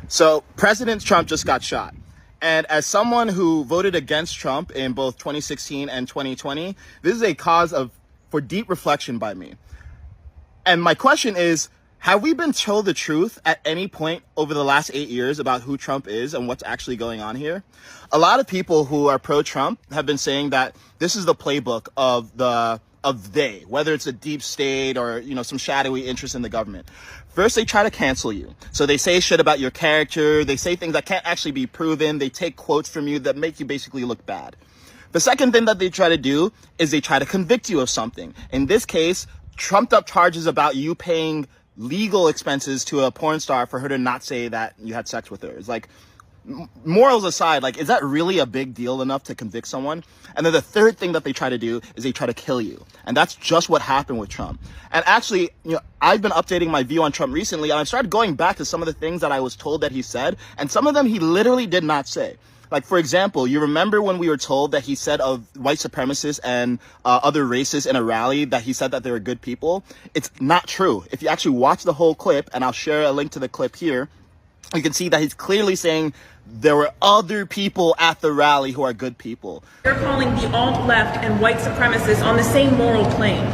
So President Trump just got shot. And as someone who voted against Trump in both 2016 and 2020, this is a cause for deep reflection by me. And my question is, have we been told the truth at any point over the last 8 years about who Trump is and what's actually going on here? A lot of people who are pro-Trump have been saying that this is the playbook of they, whether it's a deep state or, some shadowy interest in the government. First, they try to cancel you. So they say shit about your character. They say things that can't actually be proven. They take quotes from you that make you basically look bad. The second thing that they try to do is they try to convict you of something. In this case, trumped up charges about you paying legal expenses to a porn star for her to not say that you had sex with her. It's like, morals aside, is that really a big deal enough to convict someone? And then the third thing that they try to do is they try to kill you. And that's just what happened with Trump. And actually, I've been updating my view on Trump recently, and I've started going back to some of the things that I was told that he said, and some of them he literally did not say. For example, you remember when we were told that he said of white supremacists and other racists in a rally that he said that they were good people? It's not true. If you actually watch the whole clip, and I'll share a link to the clip here, you can see that he's clearly saying there were other people at the rally who are good people. You're calling the alt-left and white supremacists on the same moral plane.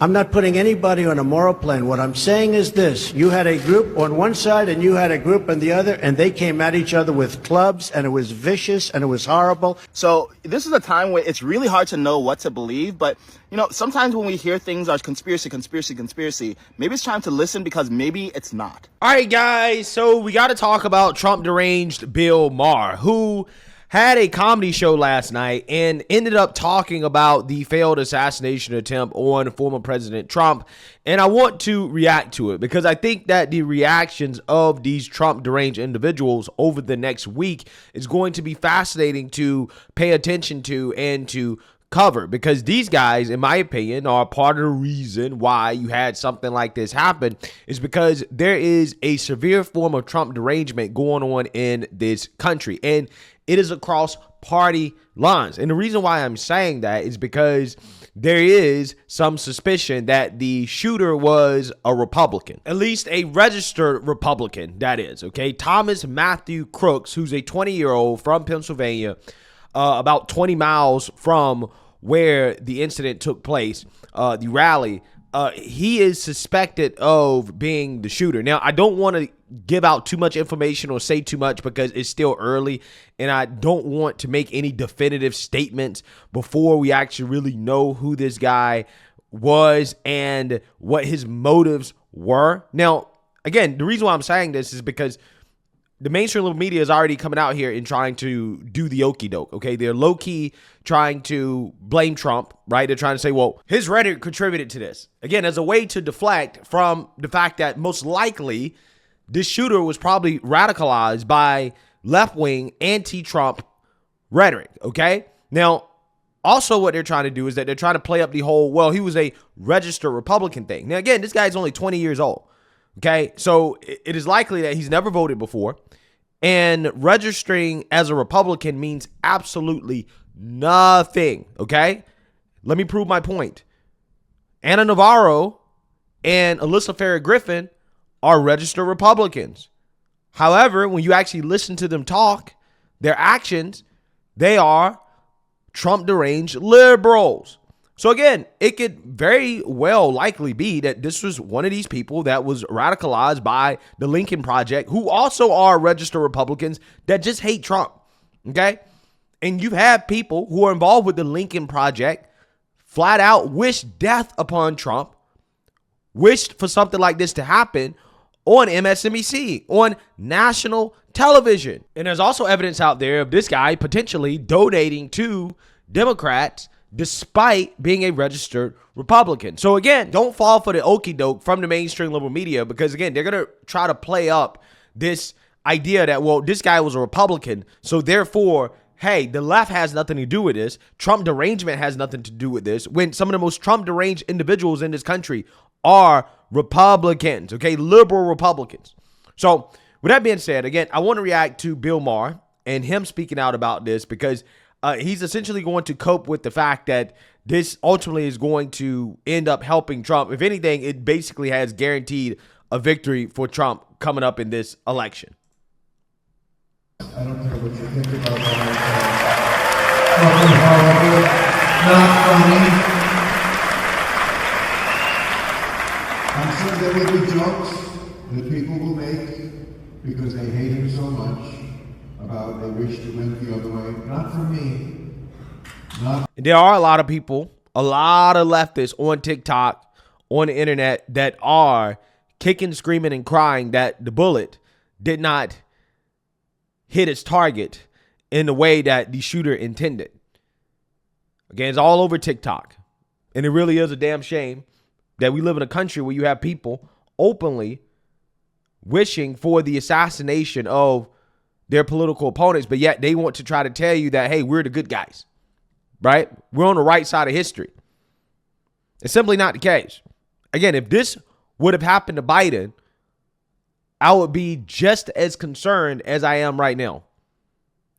I'm not putting anybody on a moral plane. What I'm saying is this. You had a group on one side and you had a group on the other, and they came at each other with clubs, and it was vicious and it was horrible. So this is a time where it's really hard to know what to believe. But, sometimes when we hear things are conspiracy, maybe it's time to listen because maybe it's not. All right, guys. So we got to talk about Trump deranged Bill Maher, who had a comedy show last night and ended up talking about the failed assassination attempt on former President Trump. And I want to react to it because I think that the reactions of these Trump deranged individuals over the next week is going to be fascinating to pay attention to and to cover, because these guys, in my opinion, are part of the reason why you had something like this happen, is because there is a severe form of Trump derangement going on in this country, and it is across party lines. And the reason why I'm saying that is because there is some suspicion that the shooter was a Republican, at least a registered Republican, that is, okay? Thomas Matthew Crooks, who's a 20-year-old from Pennsylvania, about 20 miles from where the incident took place, the rally, he is suspected of being the shooter. Now, I don't want to give out too much information or say too much because it's still early, and I don't want to make any definitive statements before we actually really know who this guy was and what his motives were. Now, again, the reason why I'm saying this is because the mainstream media is already coming out here and trying to do the okie doke, okay? They're low-key trying to blame Trump, right? They're trying to say, well, his rhetoric contributed to this. Again, as a way to deflect from the fact that most likely this shooter was probably radicalized by left-wing anti-Trump rhetoric, okay? Now, also what they're trying to do is that they're trying to play up the whole, well, he was a registered Republican thing. Now, again, this guy's only 20 years old. Okay, so it is likely that he's never voted before, and registering as a Republican means absolutely nothing, okay? Let me prove my point. Anna Navarro and Alyssa Farah-Griffin are registered Republicans. However, when you actually listen to them talk, their actions, they are Trump deranged liberals. So again, it could very well likely be that this was one of these people that was radicalized by the Lincoln Project, who also are registered Republicans that just hate Trump, okay? And you've had people who are involved with the Lincoln Project flat out wish death upon Trump, wished for something like this to happen on MSNBC, on national television. And there's also evidence out there of this guy potentially donating to Democrats despite being a registered Republican. So again, don't fall for the okie doke from the mainstream liberal media, because again, they're going to try to play up this idea that, well, this guy was a Republican, so therefore, hey, the left has nothing to do with this. Trump derangement has nothing to do with this, when some of the most Trump deranged individuals in this country are Republicans, okay, liberal Republicans. So with that being said, again, I want to react to Bill Maher and him speaking out about this, because he's essentially going to cope with the fact that this ultimately is going to end up helping Trump. If anything, it basically has guaranteed a victory for Trump coming up in this election. I don't care what you think about that. Fucking horrible. Not funny. I'm sure there will be jokes that people will make because they hate him so much about they wish it went the other way. Not for me. There are a lot of people, a lot of leftists on TikTok, on the internet that are kicking, screaming, and crying that the bullet did not hit its target in the way that the shooter intended. Again, it's all over TikTok. And it really is a damn shame that we live in a country where you have people openly wishing for the assassination of their political opponents, but yet they want to try to tell you that, hey, we're the good guys, right? We're on the right side of history. It's simply not the case. Again, if this would have happened to Biden, I would be just as concerned as I am right now.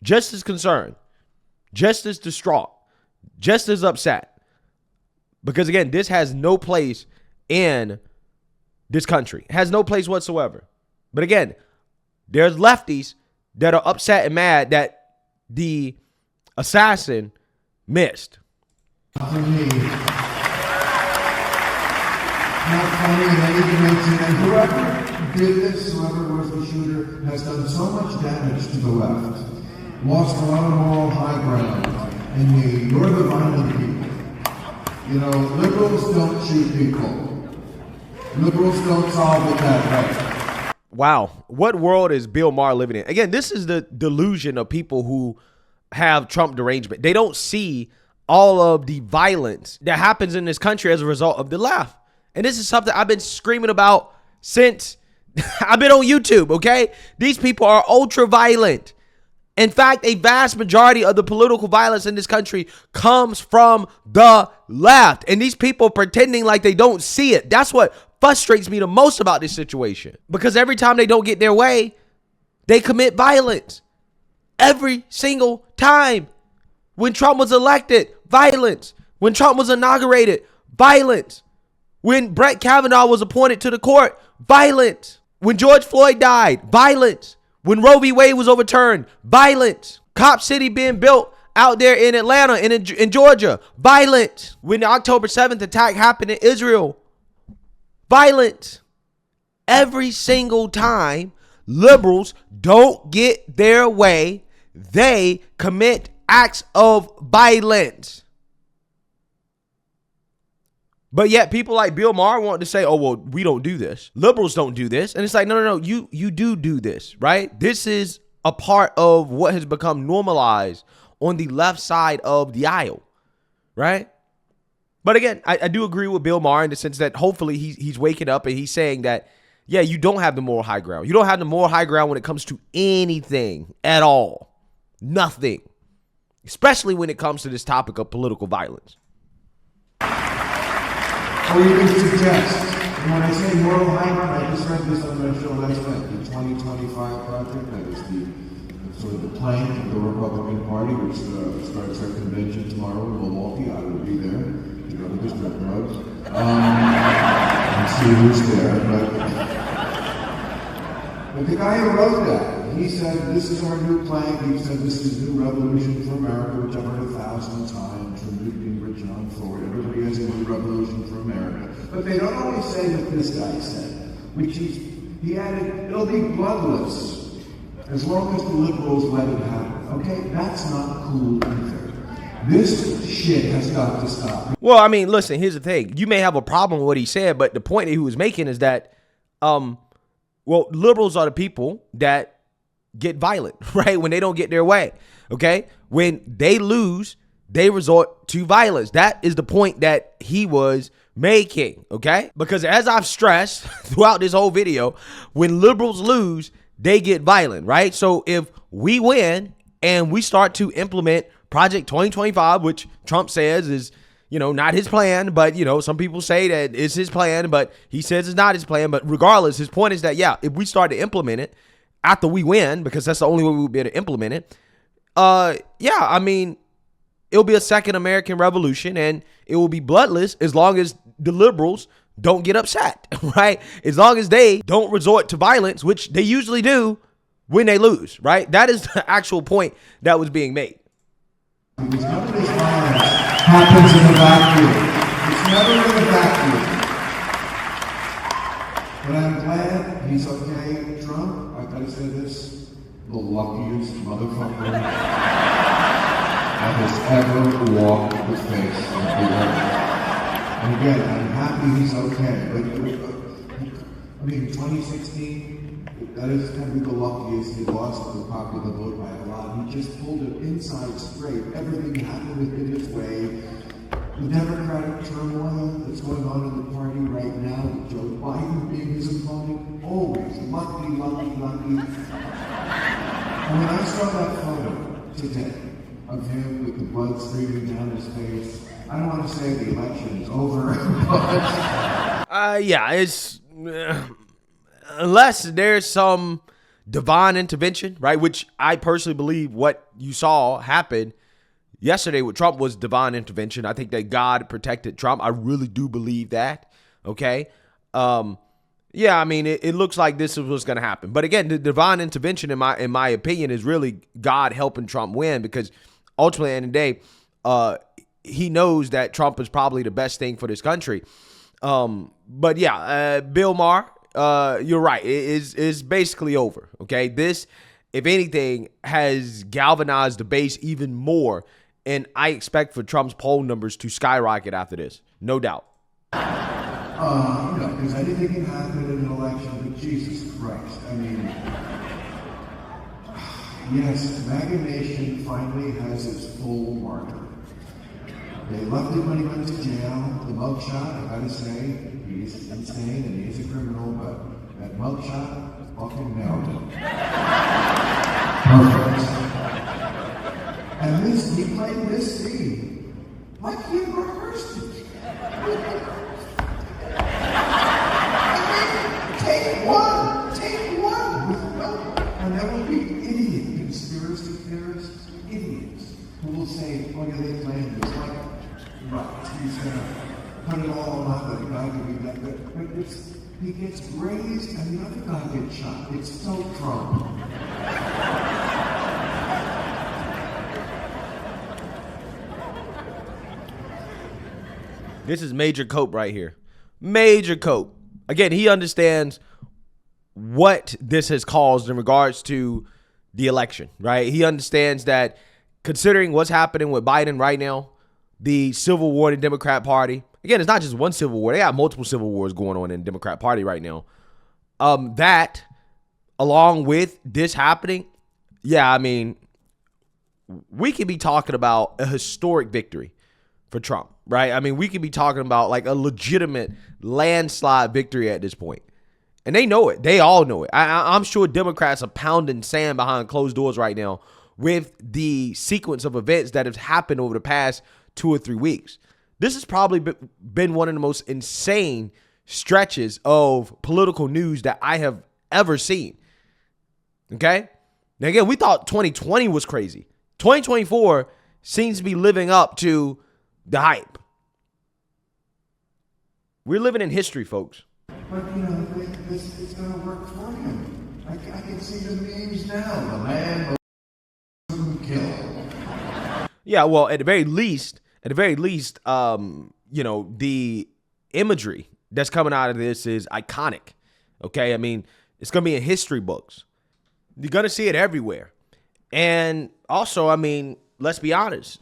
Just as concerned, just as distraught, just as upset. Because again, this has no place in this country. It has no place whatsoever. But again, there's lefties that are upset and mad that the assassin missed. For me, not funny in any dimension. And whoever did this, whoever was the shooter, has done so much damage to the left. Lost a lot of moral high ground. And you're the violent people. You know, liberals don't shoot people. Liberals don't solve it that way. Wow. What world is Bill Maher living in? Again, this is the delusion of people who have Trump derangement. They don't see all of the violence that happens in this country as a result of the left. And this is something I've been screaming about since I've been on YouTube, okay? These people are ultra violent. In fact, a vast majority of the political violence in this country comes from the left. And these people pretending like they don't see it. That's what frustrates me the most about this situation. Because every time they don't get their way, they commit violence. Every single time. When Trump was elected, violence. When Trump was inaugurated, violence. When Brett Kavanaugh was appointed to the court, violence. When George Floyd died, violence. When Roe v. Wade was overturned, violence. Cop City being built out there in Atlanta and in Georgia, violence. When the October 7th attack happened in Israel, violence. Every single time liberals don't get their way, they commit acts of violence. But yet people like Bill Maher want to say, oh, well, we don't do this. Liberals don't do this. And it's like, no, you do this, right? This is a part of what has become normalized on the left side of the aisle, right? But again, I do agree with Bill Maher in the sense that hopefully he's waking up and he's saying that, yeah, you don't have the moral high ground. You don't have the moral high ground when it comes to anything at all. Nothing. Especially when it comes to this topic of political violence. Or even suggest, and when I say moral high ground, I just read this on my show last night, the 2025 project, that is the sort of the plank of the Republican Party, which starts our convention tomorrow in Milwaukee. I will be there, you know, just got drugs, and see who's there. But the guy who wrote that, he said, this is our new plank. He said, this is the new revolution for America, which I've heard 1,000 times from Newt Gingrich on forward. Everybody has a new revolution for America. But they don't always say what this guy said, which he added, it'll be bloodless as long as the liberals let it happen. Okay, that's not cool either. This shit has got to stop. Well, I mean, listen, here's the thing. You may have a problem with what he said, but the point that he was making is that, well, liberals are the people that get violent, right? When they don't get their way, okay? When they lose, they resort to violence. That is the point that he was making, okay? Because as I've stressed throughout this whole video, when liberals lose, they get violent, right? So if we win and we start to implement Project 2025, which Trump says is, you know, not his plan, but, you know, some people say that it's his plan, but he says it's not his plan. But regardless, his point is that, yeah, if we start to implement it after we win, because that's the only way we'll be able to implement it, yeah, I mean, it'll be a second American Revolution, and it will be bloodless as long as the liberals don't get upset, right? As long as they don't resort to violence, which they usually do, when they lose, right? That is the actual point that was being made. Because none of this violence happens in a vacuum. It's never in a vacuum. But I'm glad he's okay. Trump, I've got to say this, the luckiest motherfucker that has ever walked the face of the earth. And again, I'm happy he's okay. But, 2016, that is going to be the luckiest. He lost the popular vote by a lot. He just pulled it inside straight. Everything happened within his way. The Democratic turmoil that's going on in the party right now, with Joe Biden being his opponent, always lucky. And when I saw that photo today of him with the blood streaming down his face, I don't want to say the election is over, but... Yeah, it's... unless there's some divine intervention, right, which I personally believe what you saw happen yesterday with Trump was divine intervention. I think that God protected Trump. I really do believe that, okay? Yeah, I mean, it looks like this is what's going to happen. But again, the divine intervention, in my opinion, is really God helping Trump win, because ultimately, at the end of the day, he knows that Trump is probably the best thing for this country. But yeah, Bill Maher, you're right. It's basically over, okay? This, if anything, has galvanized the base even more, and I expect for Trump's poll numbers to skyrocket after this, no doubt. Because anything can happen in an election, but Jesus Christ, I mean, yes, MAGA Nation finally has its full marker. They loved him when he went to jail. The mugshot, I gotta say, he's insane and he's a criminal, but that mugshot fucking nailed him. Perfect. And this, he played this scene like he rehearsed it. Take one. And there will be idiot conspiracy theorists, idiots, who will say, oh yeah, they planned this. Like, right, he's gonna put it all on the guy to be that good. But he gets grazed and the other guy gets shot. It's so Trump. This is Major Cope right here. Major Cope. Again, he understands what this has caused in regards to the election, right? He understands that considering what's happening with Biden right now, the civil war in the Democrat Party, again, it's not just one civil war. They got multiple civil wars going on in the Democrat Party right now. That, along with this happening, yeah, I mean, we could be talking about a historic victory for Trump, right? I mean, we could be talking about like a legitimate landslide victory at this point. And they know it. They all know it. I'm sure Democrats are pounding sand behind closed doors right now with the sequence of events that have happened over the past 2 or 3 weeks. This has probably been one of the most insane stretches of political news that I have ever seen. Okay? Now, again, we thought 2020 was crazy. 2024 seems to be living up to the hype. We're living in history, folks. But, this is going to work for him. I can see the memes now. The man will kill. Yeah, well, at the very least, the imagery that's coming out of this is iconic. Okay, I mean, it's going to be in history books. You're going to see it everywhere. And also, I mean, let's be honest.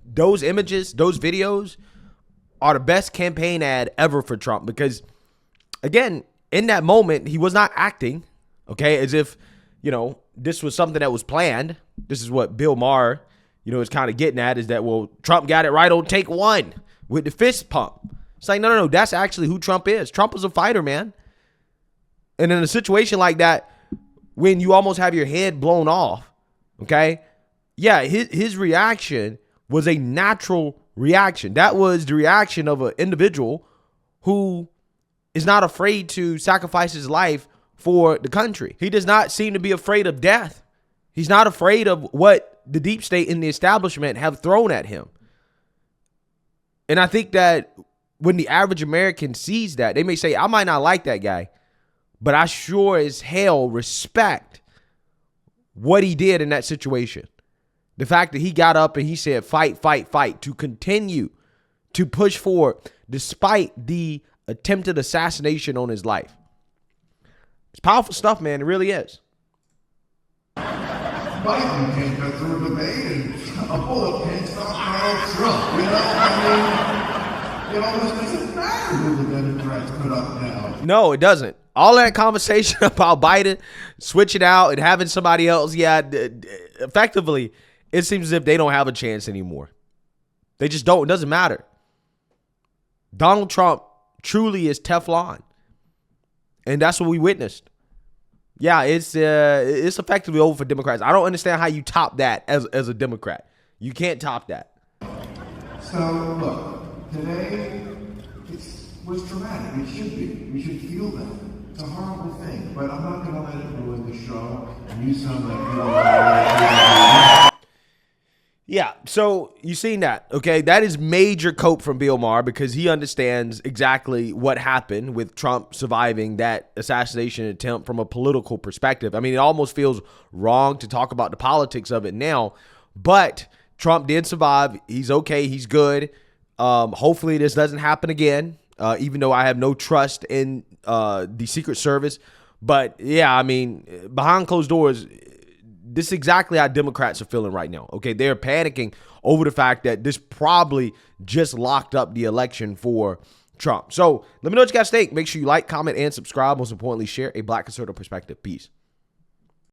Those images, those videos are the best campaign ad ever for Trump because, again, in that moment, he was not acting, okay, as if, this was something that was planned. This is what Bill Maher, is kind of getting at, is that, well, Trump got it right on take one with the fist pump. It's like, no, that's actually who Trump is. Trump is a fighter, man. And in a situation like that, when you almost have your head blown off, okay, yeah, his reaction was a natural reaction. That was the reaction of an individual who is not afraid to sacrifice his life for the country. He does not seem to be afraid of death. He's not afraid of what the deep state and the establishment have thrown at him. And I think that when the average American sees that, they may say, I might not like that guy, but I sure as hell respect what he did in that situation. The fact that he got up and he said, fight, fight, fight, to continue to push forward despite the attempted assassination on his life. It's powerful stuff, man. It really is. Biden can't go through a debate and a bullet can't stop Donald Trump. You know, I mean, it almost doesn't matter who the Democrats put up now. No, it doesn't. All that conversation about Biden switching out and having somebody else, effectively, it seems as if they don't have a chance anymore. They just don't. It doesn't matter. Donald Trump truly is Teflon. And that's what we witnessed. Yeah, it's effectively over for Democrats. I don't understand how you top that as a Democrat. You can't top that. So, look, today was traumatic. It should be. We should feel that. It's a horrible thing. But I'm not going to let it ruin the show. And you sound like you are. Yeah, so you seen that, okay? That is major cope from Bill Maher because he understands exactly what happened with Trump surviving that assassination attempt from a political perspective. I mean, it almost feels wrong to talk about the politics of it now, but Trump did survive. He's okay. He's good. Hopefully this doesn't happen again, even though I have no trust in the Secret Service. But, yeah, I mean, behind closed doors, this is exactly how Democrats are feeling right now. Okay, they're panicking over the fact that this probably just locked up the election for Trump. So let me know what you guys think. Make sure you like, comment, and subscribe. Most importantly, share a Black conservative perspective. Peace.